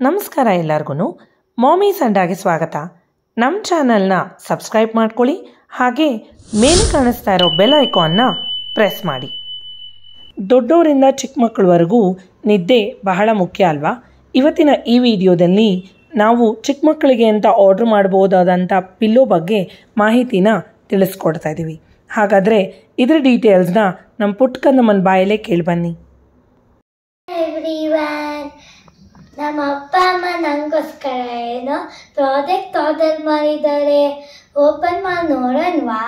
ನಮಸ್ಕಾರ ಎಲ್ಲರಿಗೂ ಮಾಮೀಸ್ ಅಂಡಾಗೆ ಸ್ವಾಗತ. ನಮ್ಮ ಚಾನಲ್ನ ಸಬ್ಸ್ಕ್ರೈಬ್ ಮಾಡ್ಕೊಳ್ಳಿ, ಹಾಗೆ ಮೇಲೆ ಕಾಣಿಸ್ತಾ ಇರೋ ಬೆಲ್ ಐಕಾನ್ನ ಪ್ರೆಸ್ ಮಾಡಿ. ದೊಡ್ಡವರಿಂದ ಚಿಕ್ಕ ಮಕ್ಕಳವರೆಗೂ ನಿದ್ದೆ ಬಹಳ ಮುಖ್ಯ ಅಲ್ವಾ? ಇವತ್ತಿನ ಈ ವಿಡಿಯೋದಲ್ಲಿ ನಾವು ಚಿಕ್ಕ ಮಕ್ಕಳಿಗೆ ಅಂತ ಆರ್ಡರ್ ಮಾಡಬಹುದಾದಂಥ ಪಿಲ್ಲೋ ಬಗ್ಗೆ ಮಾಹಿತಿನ ತಿಳಿಸ್ಕೊಡ್ತಾ ಇದ್ದೀವಿ. ಹಾಗಾದರೆ ಇದರ ಡೀಟೇಲ್ಸ್ನ ನಮ್ಮ ಪುಟ್ಟಕಂದಮ್ಮನ ಬಾಯಲ್ಲೇ ಕೇಳಿಬನ್ನಿ. ನಮ್ಮ ಅಪ್ಪ ಅಮ್ಮ ನನಗೋಸ್ಕರ ಏನೋ ಪ್ರಾಡಕ್ಟ್ ಆರ್ಡರ್ ಮಾಡಿದ್ದಾರೆ. ಓಪನ್ ಮಾಡಿ ನೋಡೋಣವಾ?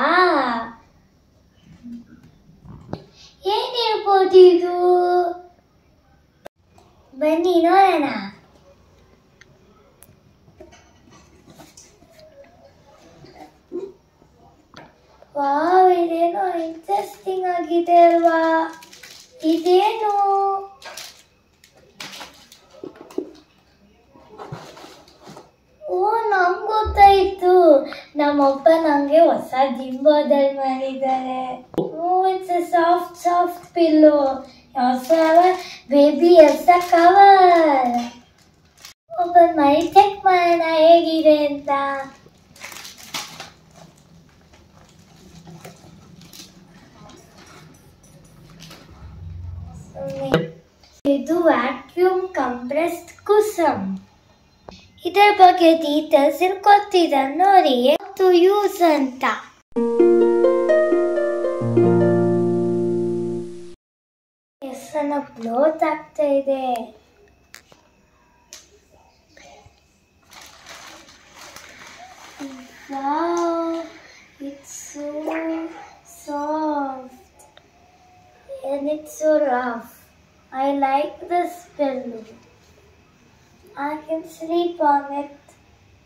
ಏನಿರ್ಬೋದು ಇದು? ಬನ್ನಿ ನೋಡೋಣ. ವಾವ್, ಇದೇನೋ ಇಂಟ್ರೆಸ್ಟಿಂಗ್ ಆಗಿದೆ ಅಲ್ವಾ? ಇದೇನು? ನಮ್ಗೆ ಗೊತ್ತಾಯ್ತು, ನಮ್ಮಪ್ಪ ನಂಗೆ ಹೊಸ ಜಿಮ್ ಆರ್ಡರ್ ಮಾಡಿದ್ದಾರೆ. It's a soft pillow. Baby ಎಸ್ ಕವರ್ ಓಪನ್ ಮಾಡಿ ಚೆಕ್ ಮಾಡೋಣ ಹೇಗಿದೆ ಅಂತ. ಇದು ವ್ಯಾಕ್ಯೂಮ್ ಕಂಪ್ರೆಸ್ಡ್ ಕುಸಮ್. ಇದರ ಬಗ್ಗೆ ಡೀಟೇಲ್ಸ್ ಕೊಟ್ಟಿದ್ದಾರೆ ನೋಡಿ. ಟು ಯೂಸ್ ಅಂತ ಹೆಸರನ್ನ ಬ್ಲೋತ್ ಆಗ್ತಾ ಇದೆ. It's so soft and it's so rough. I like this pillow. I can sleep on it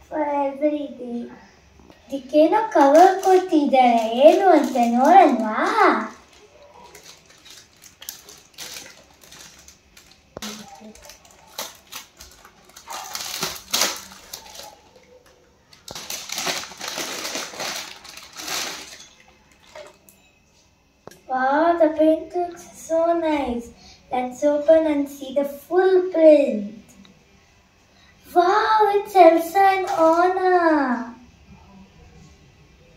for every day. ಇದಕ್ಕೇನೋ ಕವರ್ ಕೊಟ್ಟಿದ್ದಾರೆ, ಏನು ಅಂತ ನೋಡೋಣವಾ? Wow, the print looks so nice. Let's open and see the full print. Wow, it's Elsa and Anna.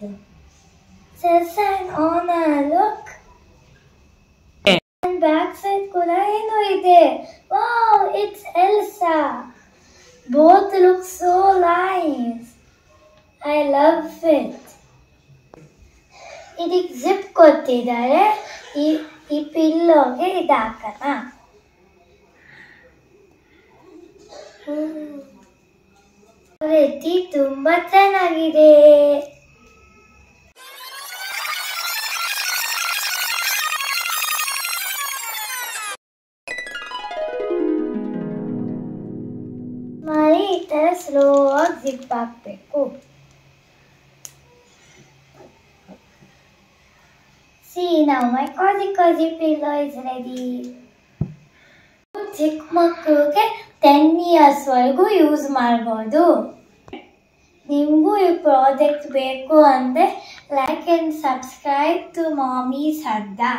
It's Elsa and Anna, look. And back side kuda eno ide. Wow, it's Elsa. Both look so nice. I love it. ಇದಕ್ಕೆ zip ಕೊಟ್ಟಿದ್ದಾರೆ. ಈ ಪಿಲ್ಲೋಗೆ ಇದು ಹಾಕೋಣ. ರೀತಿ ತುಂಬಾ ಚೆನ್ನಾಗಿದೆ. ಮಾಡಿ ಈ ತರ ಸ್ಲೋ ಆಗಿ ಜಿಪ್ ಹಾಕ್ಬೇಕು. See, now my cozy pillow is ready. ಚಿಕ್ಕ ಮಕ್ಕಳಿಗೆ 10 years ವರೆಗೂ ಯೂಸ್ ಮಾಡ್ಬೋದು. ನಿಮಗೂ ಈ ಪ್ರಾಡಕ್ಟ್ ಬೇಕು ಅಂದರೆ like and subscribe to mommies Adda.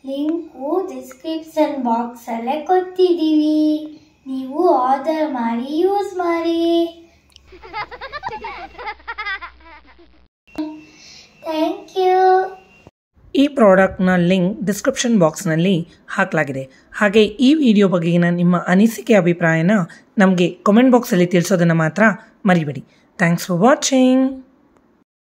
Link description ಬಾಕ್ಸಲ್ಲೇ ಕೊಟ್ಟಿದ್ದೀವಿ. ನೀವು ಆರ್ಡರ್ ಮಾಡಿ ಯೂಸ್ ಮಾಡಿ. Thank you. ಈ ಪ್ರಾಡಕ್ಟ್ನ ಲಿಂಕ್ ಡಿಸ್ಕ್ರಿಪ್ಷನ್ ಬಾಕ್ಸ್ನಲ್ಲಿ ಹಾಕಲಾಗಿದೆ. ಹಾಗೆ ಈ ವಿಡಿಯೋ ಬಗೆಗಿನ ನಿಮ್ಮ ಅನಿಸಿಕೆ ಅಭಿಪ್ರಾಯನ ನಮಗೆ ಕಾಮೆಂಟ್ ಬಾಕ್ಸಲ್ಲಿ ತಿಳಿಸೋದನ್ನು ಮಾತ್ರ ಮರಿಬೇಡಿ. Thanks for watching.